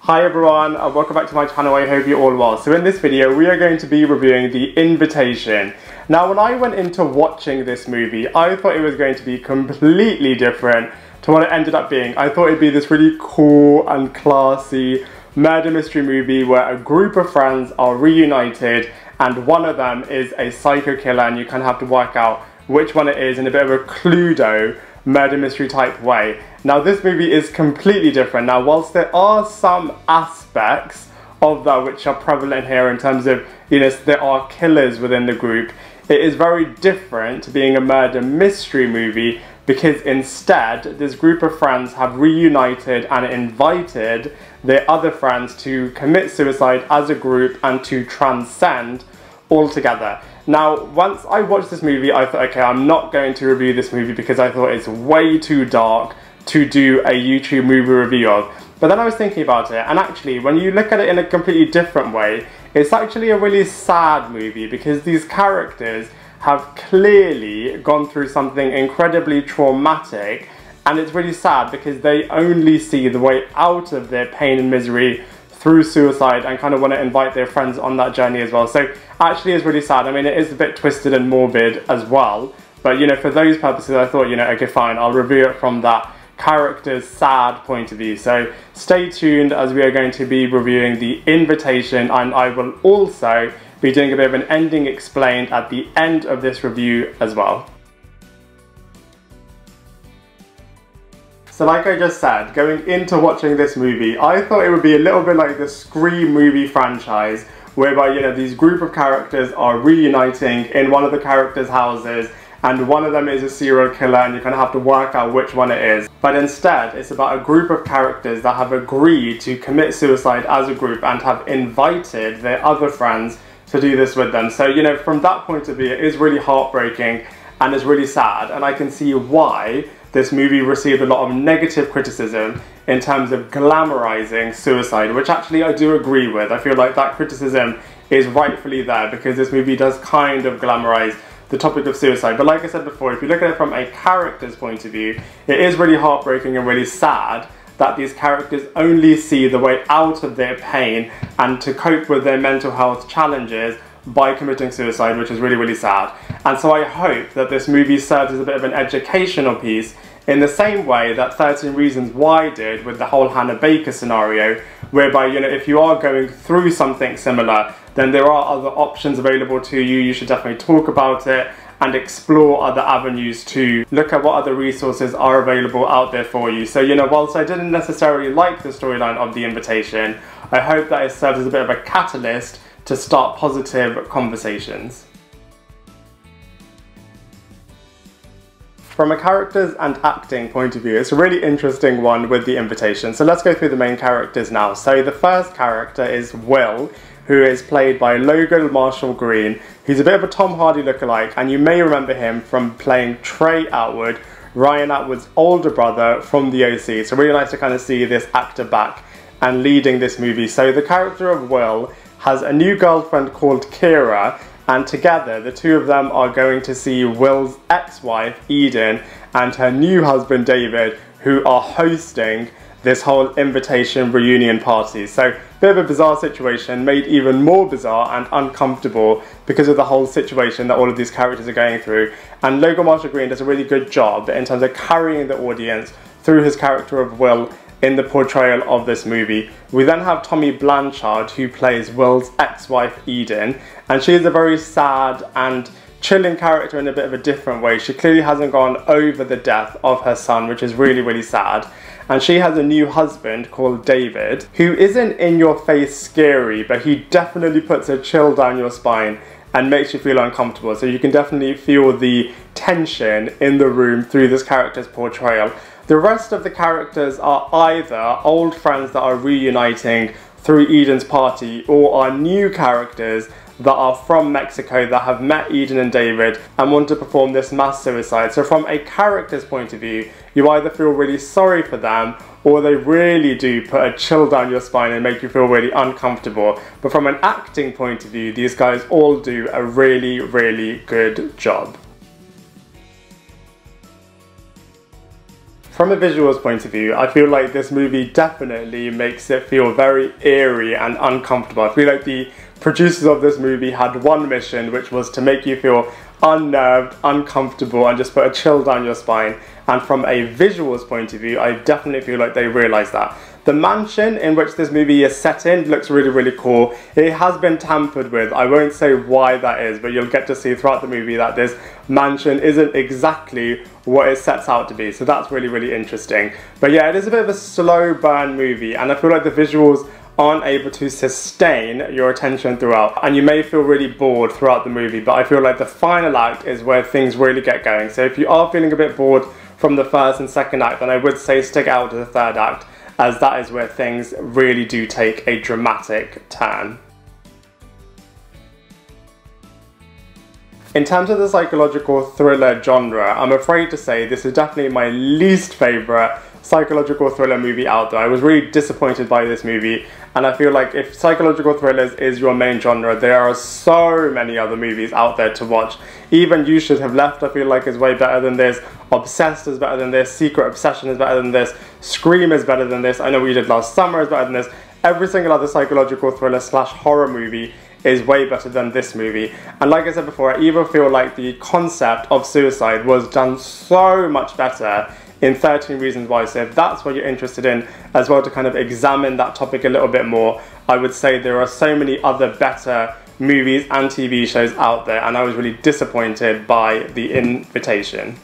Hi everyone and welcome back to my channel. I hope you're all well. So in this video we are going to be reviewing The Invitation. Now when I went into watching this movie I thought it was going to be completely different to what it ended up being. I thought it'd be this really cool and classy murder mystery movie where a group of friends are reunited and one of them is a psycho killer and you kind of have to work out which one it is in a bit of a Cluedo murder mystery type way. Now this movie is completely different. Now whilst there are some aspects of that which are prevalent here in terms of, you know, there are killers within the group, it is very different to being a murder mystery movie because instead this group of friends have reunited and invited their other friends to commit suicide as a group and to transcend altogether. Now, once I watched this movie, I thought, okay, I'm not going to review this movie because I thought it's way too dark to do a YouTube movie review of. But then I was thinking about it, and actually, when you look at it in a completely different way, it's actually a really sad movie because these characters have clearly gone through something incredibly traumatic, and it's really sad because they only see the way out of their pain and misery through suicide and kind of want to invite their friends on that journey as well. So actually it's really sad. I mean, it is a bit twisted and morbid as well, but you know, for those purposes I thought, you know, okay fine, I'll review it from that character's sad point of view. So stay tuned as we are going to be reviewing The Invitation, and I will also be doing a bit of an ending explained at the end of this review as well. So like I just said, going into watching this movie, I thought it would be a little bit like the Scream movie franchise, whereby, you know, these group of characters are reuniting in one of the characters' houses, and one of them is a serial killer, and you kind of have to work out which one it is. But instead, it's about a group of characters that have agreed to commit suicide as a group and have invited their other friends to do this with them. So, you know, from that point of view, it is really heartbreaking and it's really sad, and I can see why this movie received a lot of negative criticism in terms of glamorizing suicide, which actually I do agree with. I feel like that criticism is rightfully there because this movie does kind of glamorize the topic of suicide. But like I said before, if you look at it from a character's point of view, it is really heartbreaking and really sad that these characters only see the way out of their pain and to cope with their mental health challenges by committing suicide, which is really, really sad. And so I hope that this movie serves as a bit of an educational piece in the same way that 13 Reasons Why did with the whole Hannah Baker scenario, whereby, you know, if you are going through something similar, then there are other options available to you. You should definitely talk about it and explore other avenues to look at what other resources are available out there for you. So, you know, whilst I didn't necessarily like the storyline of The Invitation, I hope that it serves as a bit of a catalyst to start positive conversations. From a characters and acting point of view, it's a really interesting one with The Invitation. So let's go through the main characters now. So the first character is Will, who is played by Logan Marshall Green. He's a bit of a Tom Hardy lookalike, and you may remember him from playing Trey Atwood, Ryan Atwood's older brother from The OC. So really nice to kind of see this actor back and leading this movie. So the character of Will has a new girlfriend called Kira, and together the two of them are going to see Will's ex-wife Eden and her new husband David, who are hosting this whole invitation reunion party. So a bit of a bizarre situation, made even more bizarre and uncomfortable because of the whole situation that all of these characters are going through. And Logan Marshall Green does a really good job in terms of carrying the audience through his character of Will in the portrayal of this movie. We then have Tommy Blanchard, who plays Will's ex-wife Eden, and she is a very sad and chilling character in a bit of a different way. She clearly hasn't gone over the death of her son, which is really, really sad. And she has a new husband called David, who isn't in your face scary, but he definitely puts a chill down your spine and makes you feel uncomfortable. So you can definitely feel the tension in the room through this character's portrayal. The rest of the characters are either old friends that are reuniting through Eden's party, or are new characters that are from Mexico that have met Eden and David and want to perform this mass suicide. So from a character's point of view, you either feel really sorry for them, or they really do put a chill down your spine and make you feel really uncomfortable. But from an acting point of view, these guys all do a really, really good job. From a visuals point of view, I feel like this movie definitely makes it feel very eerie and uncomfortable. I feel like the producers of this movie had one mission, which was to make you feel unnerved, uncomfortable, and just put a chill down your spine. And from a visuals point of view, I definitely feel like they realised that. The mansion in which this movie is set in looks really, really cool. It has been tampered with. I won't say why that is, but you'll get to see throughout the movie that this mansion isn't exactly what it sets out to be. So that's really, really interesting. But yeah, it is a bit of a slow burn movie, and I feel like the visuals aren't able to sustain your attention throughout, and you may feel really bored throughout the movie, but I feel like the final act is where things really get going. So if you are feeling a bit bored from the first and second act, then I would say stick out to the third act, as that is where things really do take a dramatic turn. In terms of the psychological thriller genre, I'm afraid to say this is definitely my least favourite psychological thriller movie out there. I was really disappointed by this movie, and I feel like if psychological thrillers is your main genre, there are so many other movies out there to watch. Even You Should Have Left, I feel like, is way better than this. Obsessed is better than this. Secret Obsession is better than this. Scream is better than this. I Know What You Did Last Summer is better than this. Every single other psychological thriller / horror movie is way better than this movie. And like I said before, I even feel like the concept of suicide was done so much better in 13 Reasons Why. So if that's what you're interested in as well, to kind of examine that topic a little bit more, I would say there are so many other better movies and TV shows out there, and I was really disappointed by The Invitation.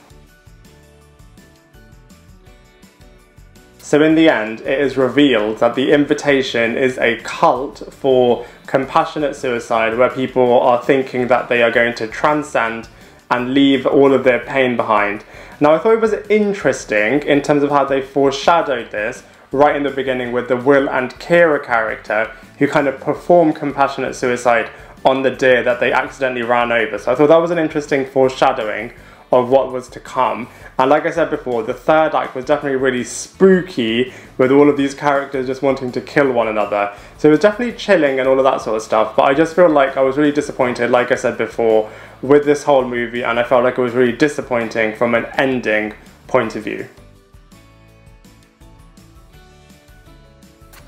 So in the end, it is revealed that The Invitation is a cult for compassionate suicide, where people are thinking that they are going to transcend and leave all of their pain behind. Now, I thought it was interesting in terms of how they foreshadowed this right in the beginning with the Will and Kira character, who kind of perform compassionate suicide on the deer that they accidentally ran over. So I thought that was an interesting foreshadowing of what was to come. And like I said before, the third act was definitely really spooky, with all of these characters just wanting to kill one another. So it was definitely chilling and all of that sort of stuff, but I just feel like I was really disappointed, like I said before, with this whole movie, and I felt like it was really disappointing from an ending point of view.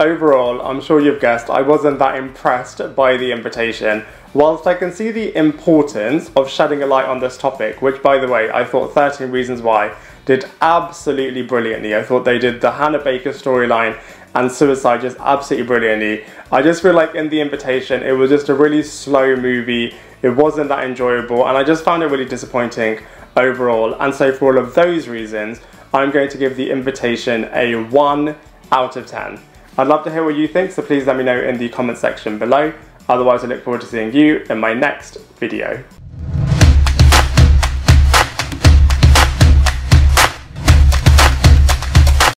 Overall, I'm sure you've guessed, I wasn't that impressed by The Invitation. Whilst I can see the importance of shedding a light on this topic, which by the way, I thought 13 Reasons Why did absolutely brilliantly. I thought they did the Hannah Baker storyline and suicide just absolutely brilliantly. I just feel like in The Invitation, it was just a really slow movie. It wasn't that enjoyable, and I just found it really disappointing overall. And so for all of those reasons, I'm going to give The Invitation a 1 out of 10. I'd love to hear what you think, so please let me know in the comment section below. Otherwise, I look forward to seeing you in my next video.